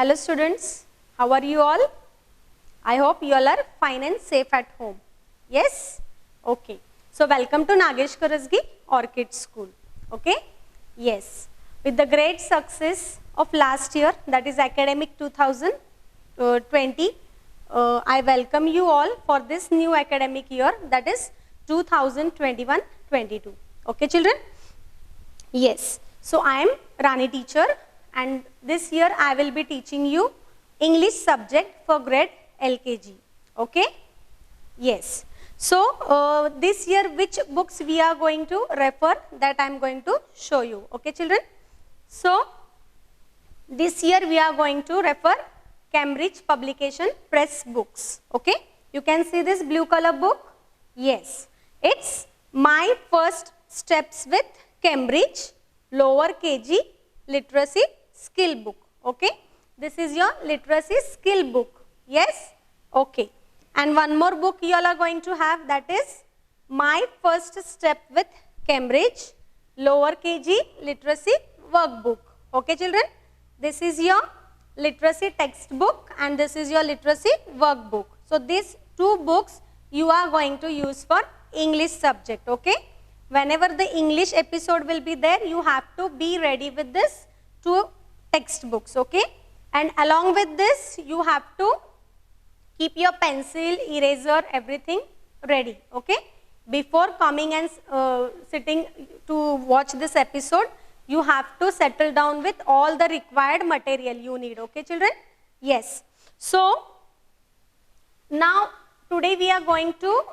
Hello students, how are you all? I hope you all are fine and safe at home. Yes? Okay. So welcome to Nagesh Karasgi Orchid School. Okay? Yes. With the great success of last year, that is academic 2020, I welcome you all for this new academic year, that is 2021-22. Okay children? Yes. So I am Rani teacher, and this year I will be teaching you English subject for grade LKG. Okay? Yes. So this year which books we are going to refer, that I am going to show you. Okay children? So this year we are going to refer Cambridge Publication Press books. Okay? You can see this blue color book. Yes. It's My First Steps with Cambridge Lower KG Literacy Skill Book. Okay? This is your literacy skill book. Yes? Okay. And one more book you all are going to have, that is My First Step with Cambridge Lower KG Literacy Workbook. Okay children? This is your literacy textbook and this is your literacy workbook. So these two books you are going to use for English subject. Okay? Whenever the English episode will be there, you have to be ready with this two textbooks. Okay? And along with this, you have to keep your pencil, eraser, everything ready. Okay? Before coming and sitting to watch this episode, you have to settle down with all the required material you need. Okay children? Yes. So now today we are going to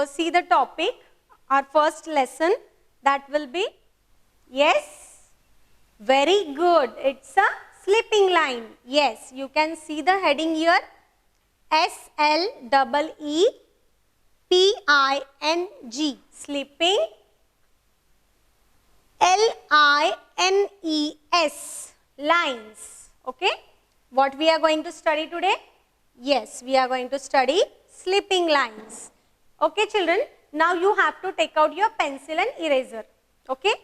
see the topic, our first lesson, that will be, yes, very good, it's a slipping line. Yes, you can see the heading here, S-L-E-E-P-I-N-G, slipping, L-I-N-E-S, lines. Okay? What we are going to study today? Yes, we are going to study slipping lines. Okay children? Now you have to take out your pencil and eraser. Okay?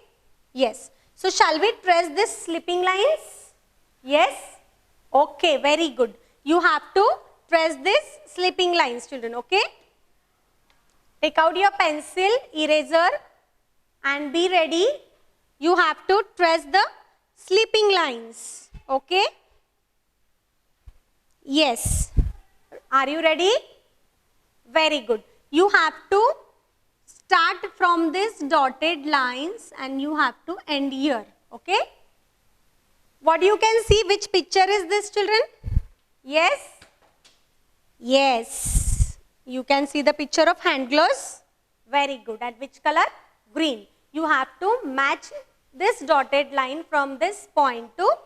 Yes. So shall we trace this slipping lines? Yes? Okay, very good. You have to trace this slipping lines children. Okay? Take out your pencil, eraser and be ready. You have to trace the slipping lines. Okay? Yes. Are you ready? Very good. You have to start from this dotted lines and you have to end here. Okay? What you can see, which picture is this children? Yes? Yes. You can see the picture of hand gloves. Very good. At which color? Green. You have to match this dotted line from this point to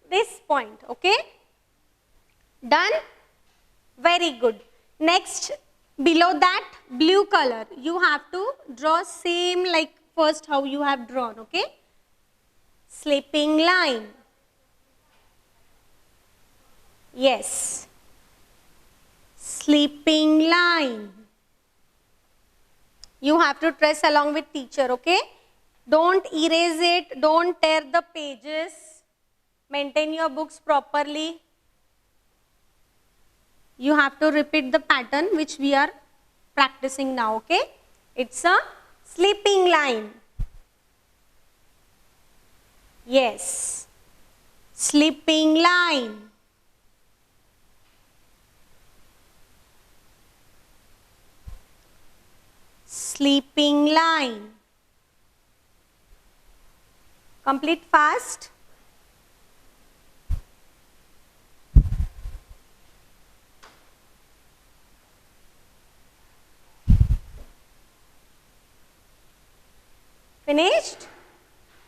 this point. Okay? Done? Very good. Next, below that blue color, you have to draw same like first how you have drawn. Okay? Slipping line. Yes. Slipping line. You have to trace along with teacher. Okay? Don't erase it. Don't tear the pages. Maintain your books properly. You have to repeat the pattern which we are practicing now. Okay? It's a slipping line. Yes. Slipping line. Slipping line. Complete fast. Finished?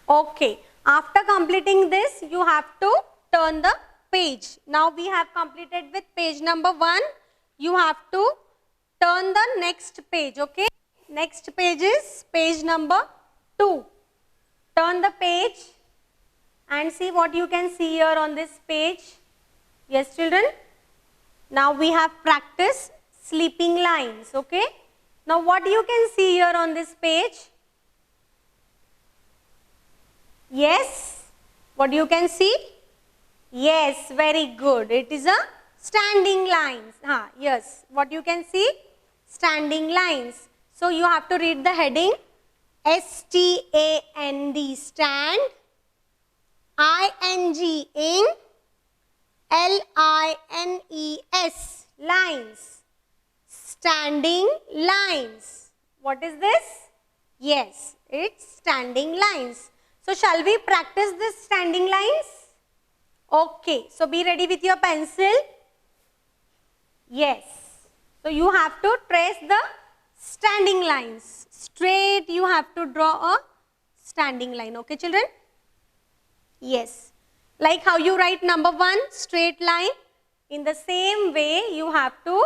Okay. After completing this, you have to turn the page. Now we have completed with page number 1. You have to turn the next page. Okay? Next page is page number 2. Turn the page and see what you can see here on this page. Yes children? Now we have practiced slipping lines. Okay? Now what you can see here on this page? Yes? What you can see? Yes, very good. It is a standing lines. Yes, what you can see? Standing lines. So you have to read the heading. S-T-A-N-D, stand. I-N-G, ing. L-I-N-E-S, lines. Standing lines. What is this? Yes, it's standing lines. So shall we practice this standing lines? Okay, so be ready with your pencil. Yes. So you have to trace the standing lines. Straight you have to draw a standing line. Okay, children? Yes. Like how you write number 1, straight line. In the same way, you have to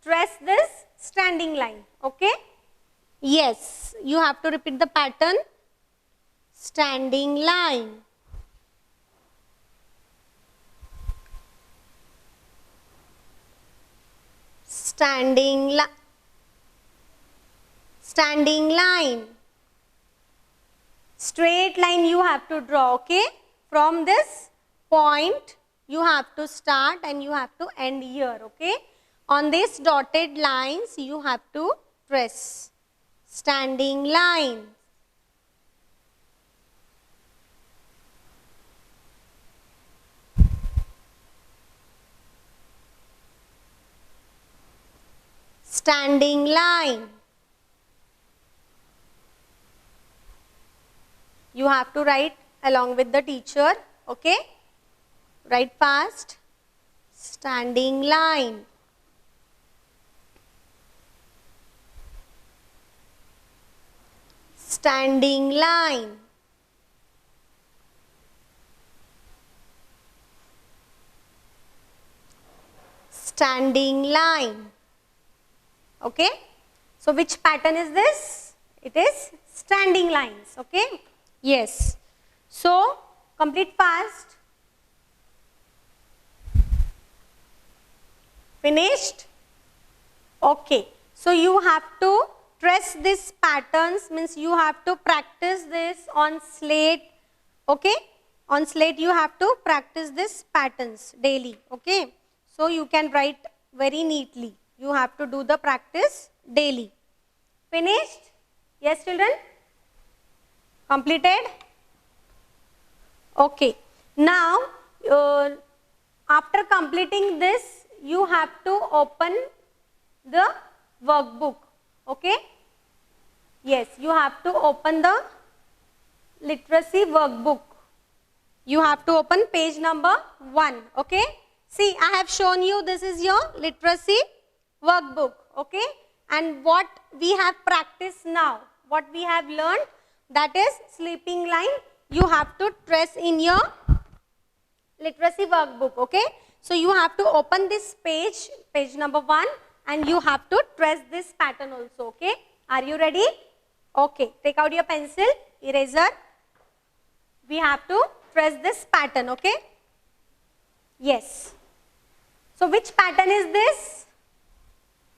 trace this standing line. Okay? Yes. You have to repeat the pattern. Standing line. Standing line. Straight line you have to draw, okay? From this point, you have to start and you have to end here, okay? On these dotted lines, you have to trace. Standing line. Standing line. You have to write along with the teacher, okay? Write fast. Standing line. Standing line. Standing line. Okay? So which pattern is this? It is standing lines, okay? Yes. So complete fast. Finished? Okay. So you have to trace these patterns, means you have to practice this on slate, okay? On slate you have to practice these patterns daily, okay? So you can write very neatly. You have to do the practice daily. Finished? Yes, children? Completed? Okay. Now, after completing this, you have to open the workbook. Okay? Yes, you have to open the literacy workbook. You have to open page number 1. Okay? See, I have shown you this is your literacy workbook. Okay? And what we have practiced now, what we have learned, that is sleeping line. You have to trace in your literacy workbook. Okay? So you have to open this page, page number 1, and you have to trace this pattern also. Okay? Are you ready? Okay. Take out your pencil, eraser. We have to trace this pattern. Okay? Yes. So which pattern is this?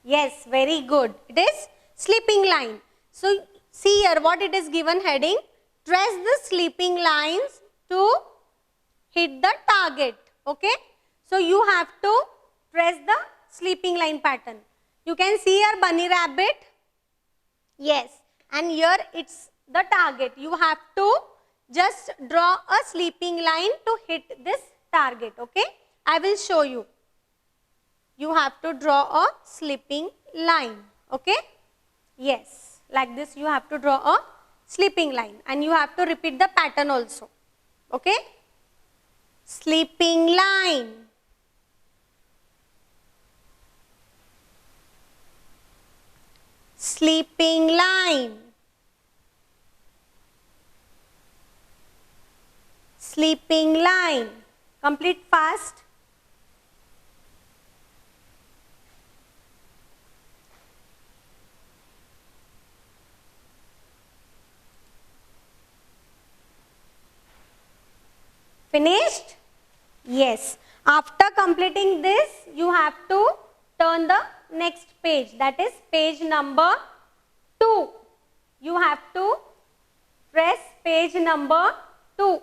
Yes, very good. It is sleeping line. So see here what it is given heading. Trace the sleeping lines to hit the target. Okay? So you have to trace the sleeping line pattern. You can see here bunny rabbit. Yes. And here it's the target. You have to just draw a sleeping line to hit this target. Okay? I will show you. You have to draw a sleeping line. Okay? Yes. Like this you have to draw a sleeping line. And you have to repeat the pattern also. Okay? Sleeping line. Sleeping line. Sleeping line. Complete fast. Finished? Yes. After completing this, you have to turn the next page. That is page number 2. You have to press page number 2.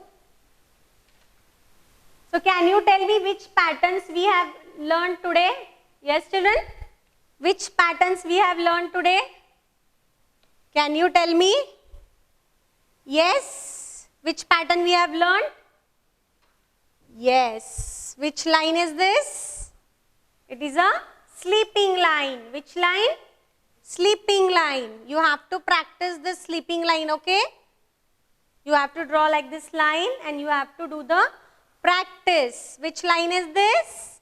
So So can you tell me which patterns we have learned today? Yes, children? Which patterns we have learned today? Can you tell me? Yes. Which pattern we have learned? Yes. Which line is this? It is a sleeping line. Which line? Sleeping line. You have to practice this sleeping line, okay? You have to draw like this line and you have to do the practice. Which line is this?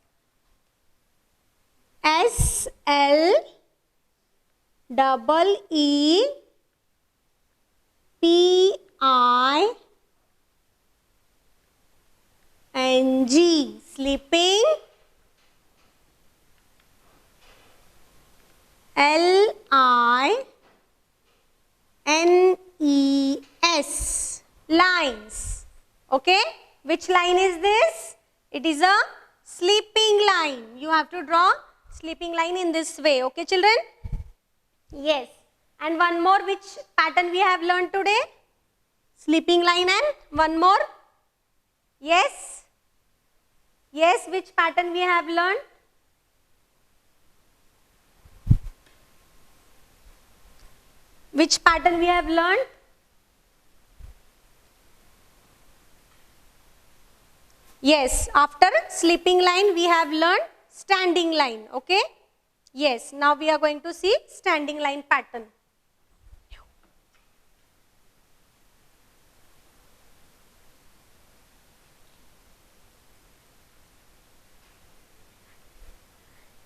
S L double E P I N G. Sleeping. L I N E S. Lines. Okay? Which line is this? It is a sleeping line. You have to draw sleeping line in this way. Okay, children? Yes. And one more, which pattern we have learned today? Sleeping line, and one more? Yes? Yes, which pattern we have learned? Which pattern we have learned? Yes, after sleeping line we have learned standing line, okay? Yes, now we are going to see standing line pattern.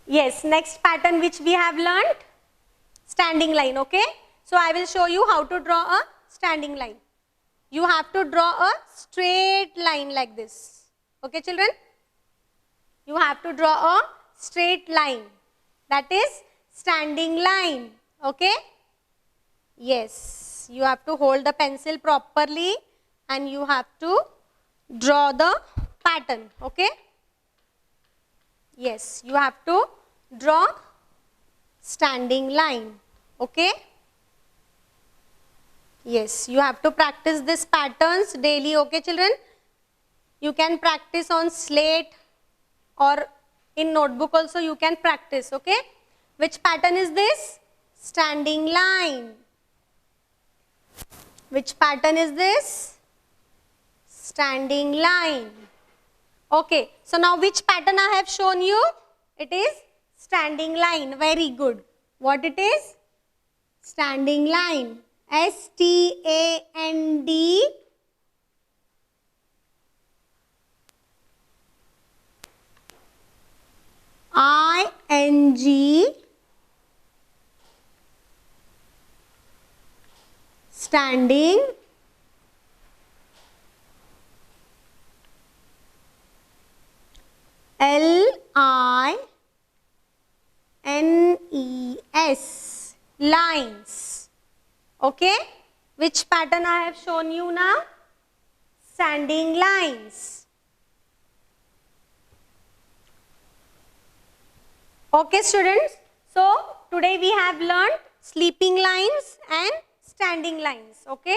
Yes, next pattern which we have learned, standing line, okay? So I will show you how to draw a standing line. You have to draw a straight line like this. Okay, children? You have to draw a straight line. That is standing line. Okay? Yes. You have to hold the pencil properly and you have to draw the pattern. Okay? Yes. You have to draw standing line. Okay? Yes. You have to practice these patterns daily. Okay, children? You can practice on slate or in notebook also you can practice, okay? Which pattern is this? Standing line. Which pattern is this? Standing line. Okay, so now which pattern I have shown you? It is standing line. Very good. What it is? Standing line. S-T-A-N-D I-N-G standing L-I-N-E-S lines. Okay? Which pattern I have shown you now? Standing lines. Okay, students, so today we have learned sleeping lines and standing lines. Okay,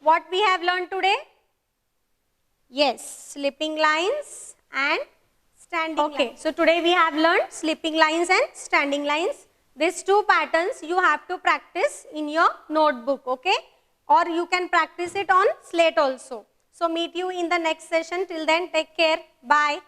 what we have learned today? Yes, sleeping lines and standing lines. Okay, so today we have learned sleeping lines and standing lines. These two patterns you have to practice in your notebook, okay? Or you can practice it on slate also. So meet you in the next session. Till then, take care. Bye.